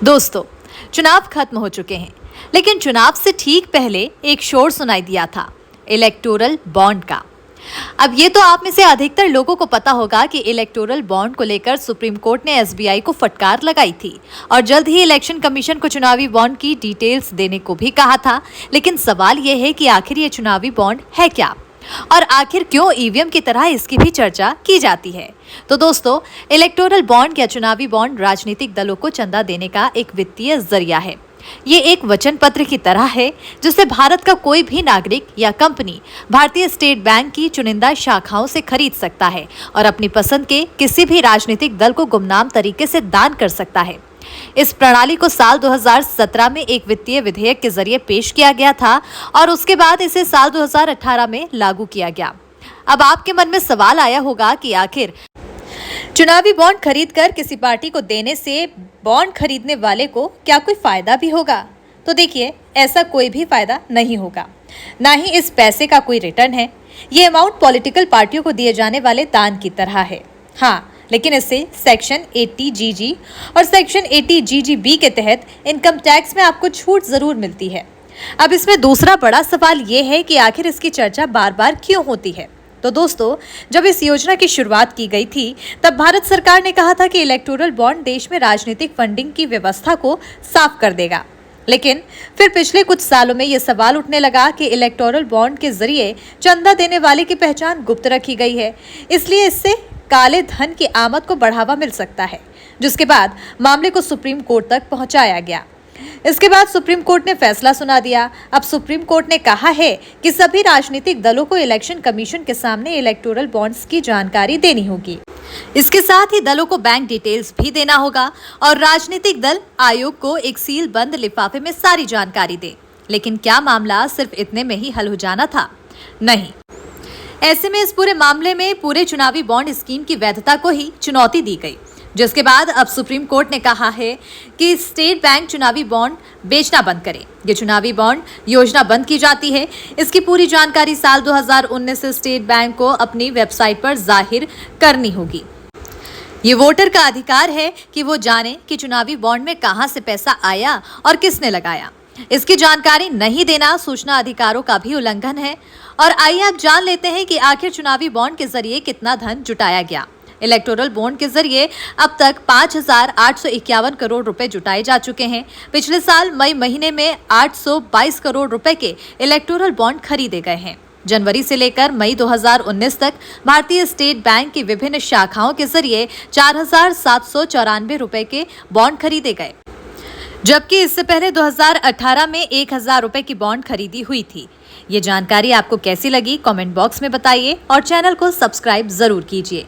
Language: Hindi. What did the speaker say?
दोस्तों, चुनाव खत्म हो चुके हैं, लेकिन चुनाव से ठीक पहले एक शोर सुनाई दिया था, इलेक्टोरल बॉन्ड का। अब ये तो आप में से अधिकतर लोगों को पता होगा कि इलेक्टोरल बॉन्ड को लेकर सुप्रीम कोर्ट ने एसबीआई को फटकार लगाई थी और जल्द ही इलेक्शन कमीशन को चुनावी बॉन्ड की डिटेल्स देने को भी कहा था। लेकिन सवाल ये है कि आखिर ये चुनावी बॉन्ड है क्या और आखिर क्यों ईवीएम की तरह इसकी भी चर्चा की जाती है। तो दोस्तों, इलेक्टोरल बॉन्ड या चुनावी बॉन्ड राजनीतिक दलों को चंदा देने का एक वित्तीय जरिया है। ये एक वचन पत्र की तरह है जिसे भारत का कोई भी नागरिक या कंपनी भारतीय स्टेट बैंक की चुनिंदा शाखाओं से खरीद सकता है और अपनी पसंद के किसी भी राजनीतिक दल को गुमनाम तरीके से दान कर सकता है। इस प्रणाली को साल 2017 में एक वित्तीय विधेयक के जरिए पेश किया गया था और उसके बाद इसे साल 2018 में लागू किया गया। अब आपके मन में सवाल आया होगा कि आखिर चुनावी बॉन्ड खरीदकर किसी पार्टी को देने से बॉन्ड खरीदने वाले को क्या कोई फायदा भी होगा? तो देखिए, ऐसा कोई भी फायदा नहीं होगा, ना ही इस पैसे का कोई रिटर्न है। ये अमाउंट पॉलिटिकल पार्टियों को दिए जाने वाले दान की तरह है। हाँ, लेकिन इससे सेक्शन 80GG और सेक्शन 80GGB के तहत इनकम टैक्स में आपको छूट जरूर मिलती है। अब इसमें दूसरा बड़ा सवाल ये है कि आखिर इसकी चर्चा बार बार क्यों होती है। तो दोस्तों, जब इस योजना की शुरुआत की गई थी तब भारत सरकार ने कहा था कि इलेक्टोरल बॉन्ड देश में राजनीतिक फंडिंग की व्यवस्था को साफ कर देगा। लेकिन फिर पिछले कुछ सालों में ये सवाल उठने लगा कि इलेक्टोरल बॉन्ड के जरिए चंदा देने वाले की पहचान गुप्त रखी गई है, इसलिए इससे काले धन की आमद को बढ़ावा मिल सकता है, जिसके बाद मामले को सुप्रीम कोर्ट तक पहुंचाया गया। इसके बाद सुप्रीम कोर्ट ने फैसला सुना दिया। अब सुप्रीम कोर्ट ने कहा है कि सभी राजनीतिक दलों को इलेक्शन कमीशन के सामने इलेक्टोरल बॉन्ड्स की जानकारी देनी होगी। इसके साथ ही दलों को बैंक डिटेल्स भी देना होगा और राजनीतिक दल आयोग को एक सील बंद लिफाफे में सारी जानकारी दे। लेकिन क्या मामला सिर्फ इतने में ही हल हो जाना था? नहीं। ऐसे में इस पूरे मामले में पूरे चुनावी बॉन्ड स्कीम की वैधता को ही चुनौती दी गई, जिसके बाद अब सुप्रीम कोर्ट ने कहा है कि स्टेट बैंक चुनावी बॉन्ड बेचना बंद करे। ये चुनावी बॉन्ड योजना बंद की जाती है। इसकी पूरी जानकारी साल 2019 से स्टेट बैंक को अपनी वेबसाइट पर जाहिर करनी होगी। ये वोटर का अधिकार है कि वो जाने कि चुनावी बॉन्ड में कहां से पैसा आया और किसने लगाया। इसकी जानकारी नहीं देना सूचना अधिकारों का भी उल्लंघन है। और आइए आप जान लेते हैं कि आखिर चुनावी बॉन्ड के जरिए कितना धन जुटाया गया। इलेक्टोरल बॉन्ड के जरिए अब तक 5,851 करोड़ रुपए जुटाए जा चुके हैं। पिछले साल मई महीने में 822 करोड़ रुपए के इलेक्टोरल बॉन्ड खरीदे गए हैं। जनवरी से लेकर मई 2019 तक भारतीय स्टेट बैंक की विभिन्न शाखाओं के जरिए 4,794 रुपए के बॉन्ड खरीदे गए, जबकि इससे पहले 2018 में 1,000 रुपए की बॉन्ड खरीदी हुई थी। ये जानकारी आपको कैसी लगी? कमेंट बॉक्स में बताइए और चैनल को सब्सक्राइब जरूर कीजिए।